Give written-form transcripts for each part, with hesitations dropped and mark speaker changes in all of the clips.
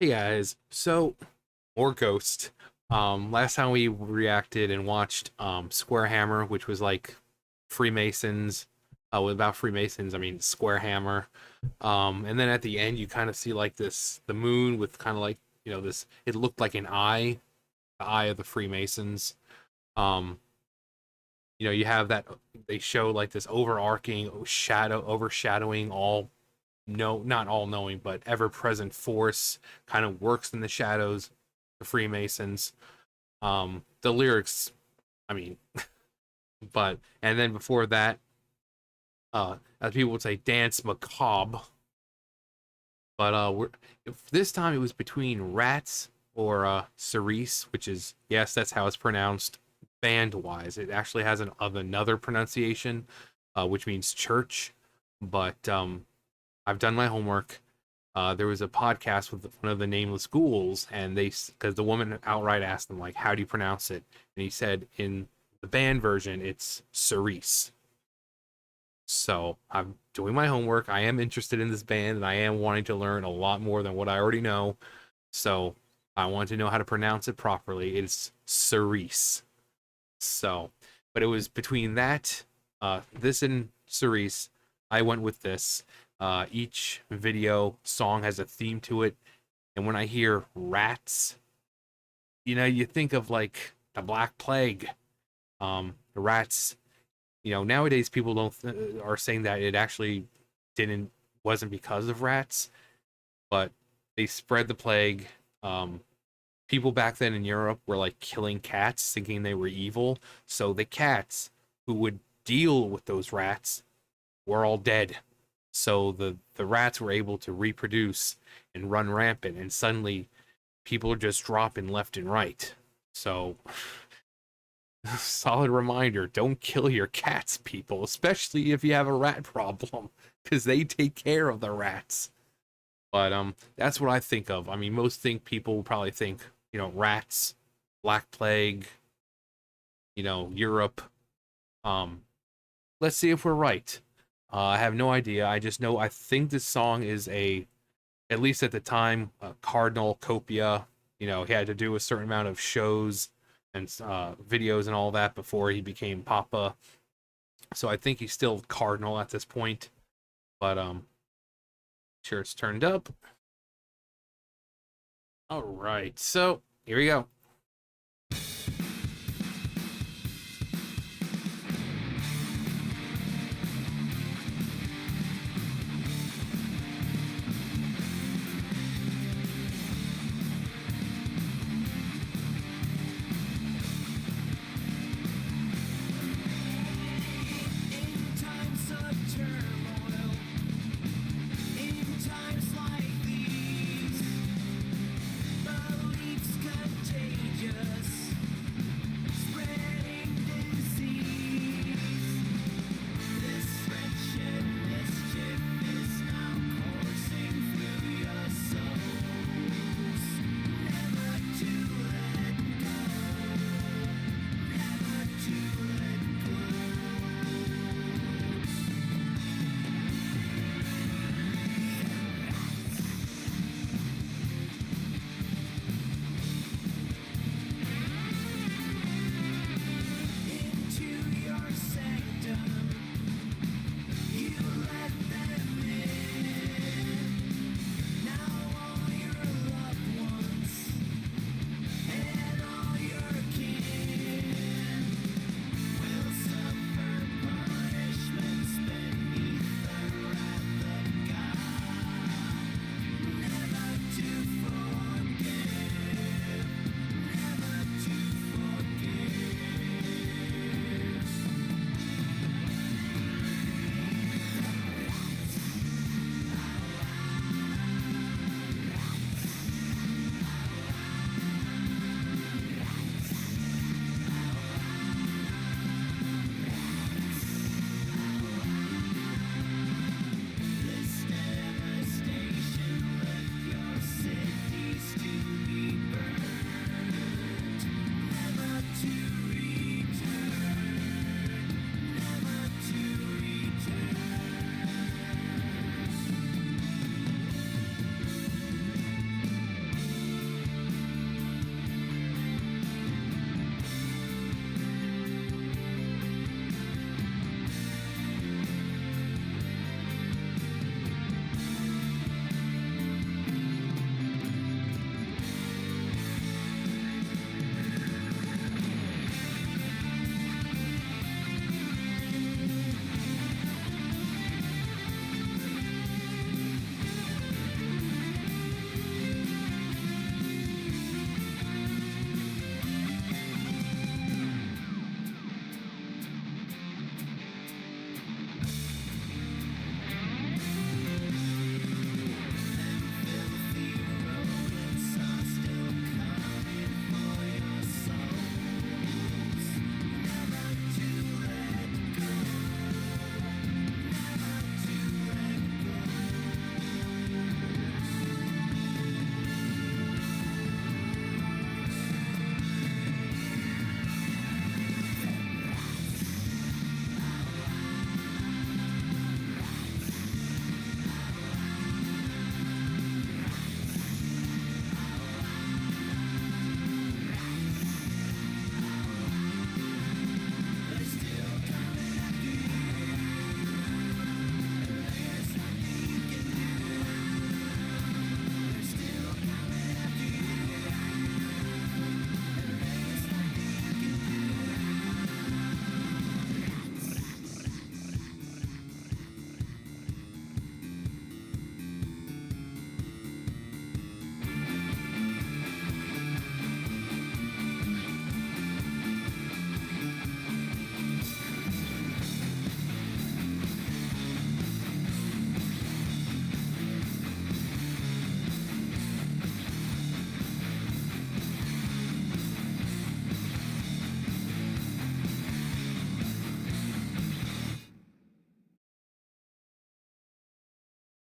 Speaker 1: Hey guys, so more Ghost. Last time we reacted and watched Square Hammer, which was like Freemasons. About Freemasons, I mean Square Hammer. And then at the end, you kind of see like the moon with kind of like this. It looked like an eye, the eye of the Freemasons. Um, you have that they show like this overarching overshadowing all, no, not all knowing, but ever present force kind of works in the shadows, the Freemasons. The lyrics, I mean, but and then before that, as people would say, dance macabre. But this time it was between Rats or Cerise, which is, yes, that's how it's pronounced band wise. It actually has another pronunciation, which means church. But I've done my homework. There was a podcast with one of the nameless ghouls, and because the woman outright asked him like, "How do you pronounce it?" And he said in the band version, it's Cerise. So I'm doing my homework. I am interested in this band, and I am wanting to learn a lot more than what I already know. So I want to know how to pronounce it properly. It's Cerise. So, but it was between this and Cerise. I went with this. Each video song has a theme to it, and when I hear rats, you think of like the Black Plague. The rats. Nowadays people don't are saying that it actually didn't wasn't because of rats, but they spread the plague. People back then in Europe were like killing cats, thinking they were evil. So the cats who would deal with those rats were all dead. So the rats were able to reproduce and run rampant, and suddenly people are just dropping left and right. So solid reminder, don't kill your cats, people, especially if you have a rat problem, because they take care of the rats. But that's what I think of. I mean, people will probably think, rats, Black Plague, Europe. Um, let's see if we're right. I have no idea. I just know I think this song is at least at the time, Cardinal Copia. He had to do a certain amount of shows and videos and all that before he became Papa. So I think he's still Cardinal at this point. But sure, it's turned up. All right, so here we go.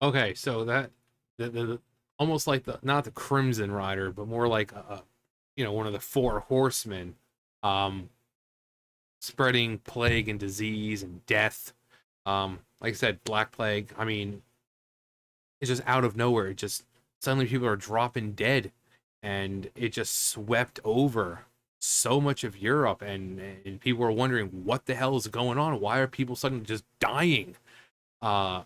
Speaker 1: Okay, so that the almost like the not the Crimson Rider, but more like one of the four horsemen, um, spreading plague and disease and death. Like I said, Black Plague. I mean, it's just out of nowhere. It just suddenly people are dropping dead, and it just swept over so much of Europe, and people are wondering what the hell is going on. Why are people suddenly just dying? Uh,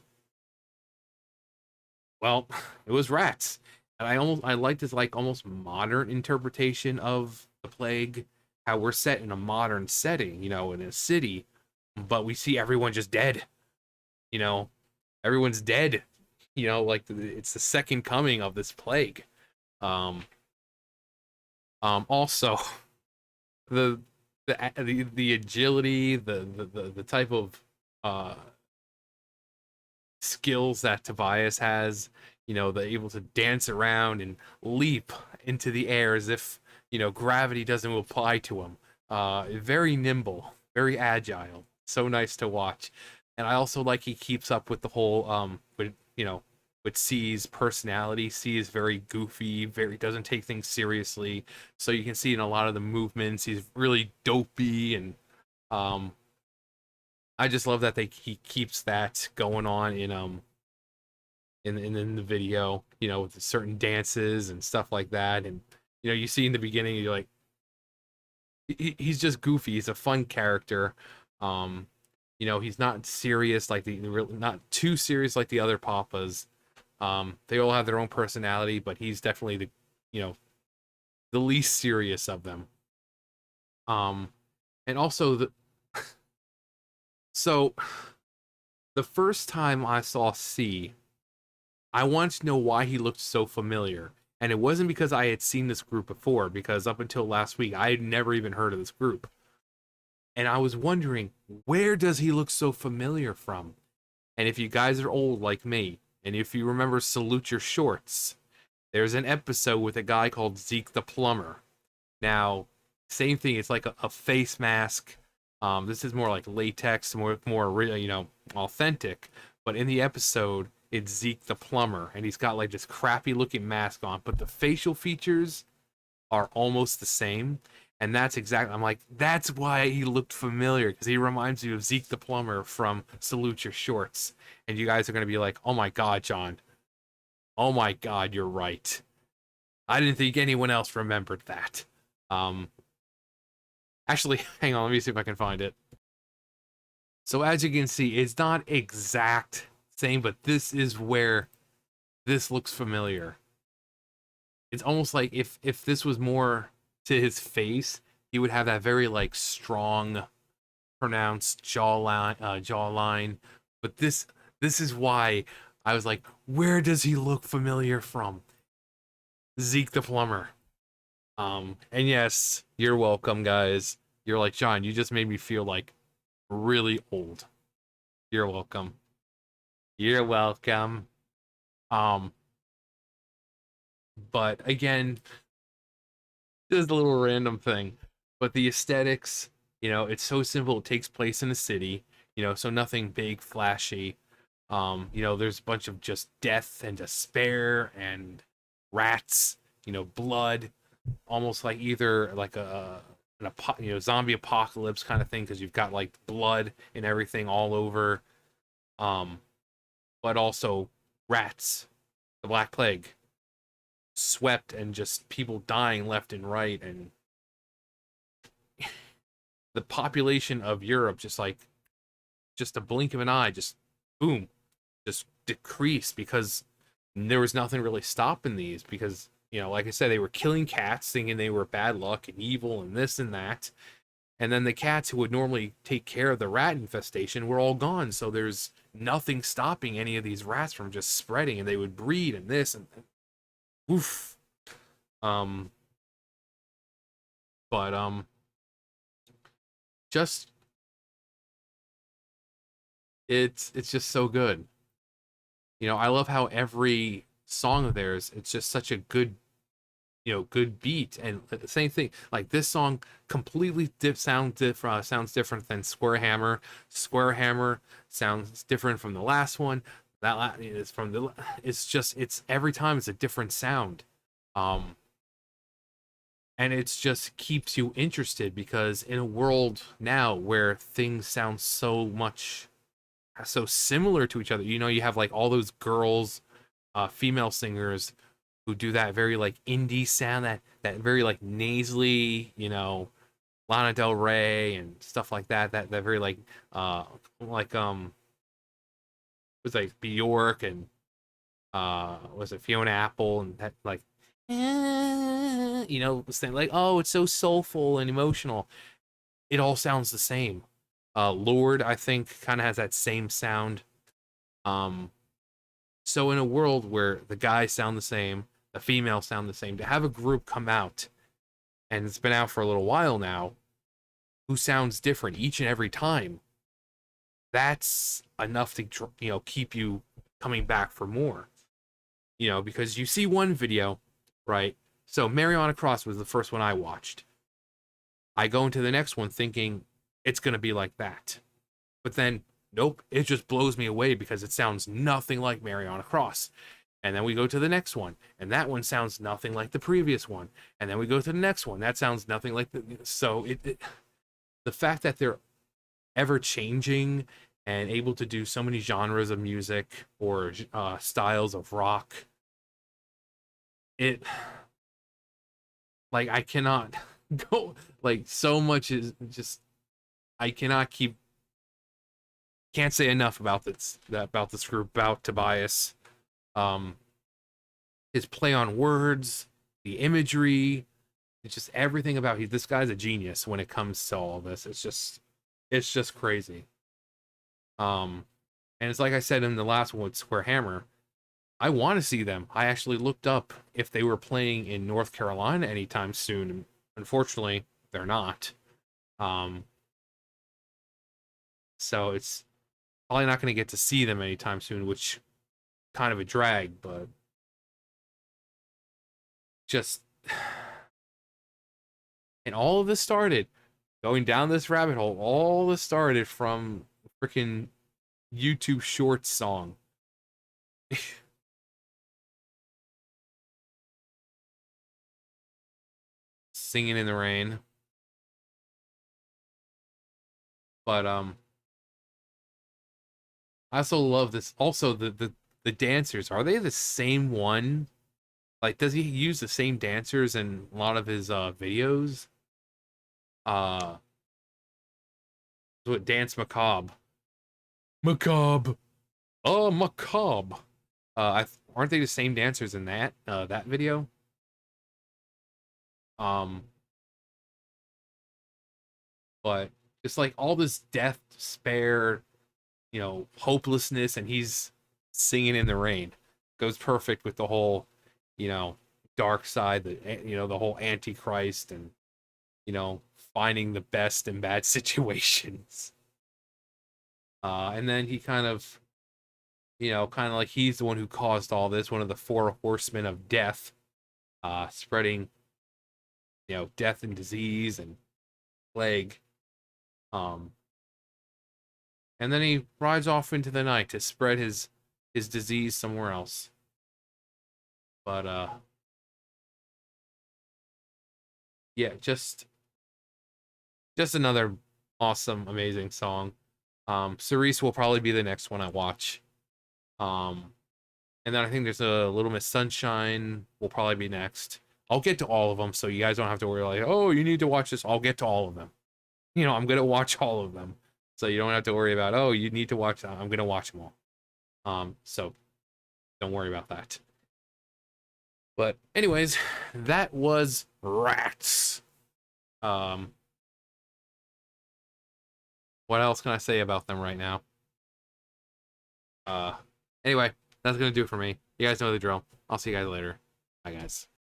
Speaker 1: well, it was rats, and I like this like almost modern interpretation of the plague. How we're set in a modern setting, in a city, but we see everyone just dead. You know, everyone's dead. Like it's the second coming of this plague. Um, also, the the agility, the type of uh skills that Tobias has, the able to dance around and leap into the air as if, gravity doesn't apply to him. Very nimble, very agile. So nice to watch. And I also like he keeps up with the whole with C's personality. C is very goofy, very doesn't take things seriously. So you can see in a lot of the movements, he's really dopey and um I just love that he keeps that going on in the video, with certain dances and stuff like that. And you see in the beginning, you're like, he's just goofy. He's a fun character. Um, he's not serious like not too serious like the other Papas. They all have their own personality, but he's definitely you know, the least serious of them. Um, and also so the first time I saw C, I wanted to know why he looked so familiar. And it wasn't because I had seen this group before, because up until last week, I had never even heard of this group. And I was wondering, where does he look so familiar from? And if you guys are old like me, and if you remember Salute Your Shorts, there's an episode with a guy called Zeke the Plumber. Now, same thing, it's like a face mask. This is more like latex, more authentic. But in the episode, it's Zeke the plumber, and he's got like this crappy looking mask on, but the facial features are almost the same. And that's exactly, I'm like, that's why he looked familiar, because he reminds you of Zeke the plumber from Salute Your Shorts. And you guys are going to be like, oh my God, John. Oh my God, you're right. I didn't think anyone else remembered that. Um, Actually, hang on, let me see if I can find it. So as you can see, it's not exact same, but this is where this looks familiar. It's almost like if this was more to his face, he would have that very like strong, pronounced jawline. But this is why I was like, where does he look familiar from? Zeke the plumber. And yes, you're welcome, guys. You're like, John, you just made me feel like really old. You're welcome. You're welcome. Um, but again, just a little random thing. But the aesthetics, it's so simple. It takes place in a city, so nothing big, flashy. There's a bunch of just death and despair and rats, blood, almost like either like zombie apocalypse kind of thing, because you've got like blood and everything all over. Um, but also rats, the Black Plague, swept and just people dying left and right, and the population of Europe just a blink of an eye, just boom, just decreased because there was nothing really stopping these because like I said, they were killing cats thinking they were bad luck and evil and this and that. And then the cats who would normally take care of the rat infestation were all gone. So there's nothing stopping any of these rats from just spreading, and they would breed and this and oof. Um, but just it's just so good. I love how every song of theirs, it's just such a good, good beat. And the same thing, like this song completely sounds different than Square Hammer. Square Hammer sounds different from the last one. is from the. It's just it's every time it's a different sound, um, and it's just keeps you interested because in a world now where things sound so similar to each other, you have like all those girls, female singers who do that very like indie sound, that very like nasally, Lana Del Rey and stuff like that. That very uh like was like Bjork and was it Fiona Apple and that like saying like, oh, it's so soulful and emotional. It all sounds the same. Lord, I think, kind of has that same sound. Um, so in a world where the guys sound the same, the females sound the same, to have a group come out, and it's been out for a little while now, who sounds different each and every time, that's enough to keep you coming back for more. Because you see one video, right? So Mariana Cross was the first one I watched. I go into the next one thinking it's gonna be like that, but then nope, it just blows me away because it sounds nothing like Mariana Cross. And then we go to the next one, and that one sounds nothing like the previous one. And then we go to the next one, that sounds nothing like the fact that they're ever changing and able to do so many genres of music or styles of rock, it like I cannot go like so much is just I cannot keep can't say enough about this group, about Tobias. Um, his play on words, the imagery, it's just everything about this guy's a genius when it comes to all this. It's just crazy. Um, and it's like I said in the last one with Square Hammer, I want to see them. I actually looked up if they were playing in North Carolina anytime soon. Unfortunately, they're not. Um, so it's probably not going to get to see them anytime soon, which kind of a drag, but just and all of this started going down this rabbit hole. All this started from freaking YouTube Shorts song. Singing in the Rain. But I also love this. Also, the dancers, are they the same one? Like, does he use the same dancers in a lot of his videos? Uh, what Dance Macabre? Macabre. Oh, Macabre. Aren't they the same dancers in that video? Um, but it's like all this death, despair, hopelessness, and he's singing in the rain. Goes perfect with the whole, you know, dark side, the whole antichrist, and finding the best in bad situations. And then he kind of like he's the one who caused all this, one of the four horsemen of death, spreading, death and disease and plague. Um, and then he rides off into the night to spread his disease somewhere else. But yeah, just another awesome, amazing song. Cerise will probably be the next one I watch. Um, and then I think there's a Little Miss Sunshine will probably be next. I'll get to all of them, so you guys don't have to worry like, oh, you need to watch this. I'll get to all of them. I'm gonna watch all of them, so you don't have to worry about, oh, you need to watch that. I'm gonna watch them all. So don't worry about that. But anyways, that was Rats. Um, what else can I say about them right now? Uh, anyway, that's gonna do it for me. You guys know the drill. I'll see you guys later. Bye, guys.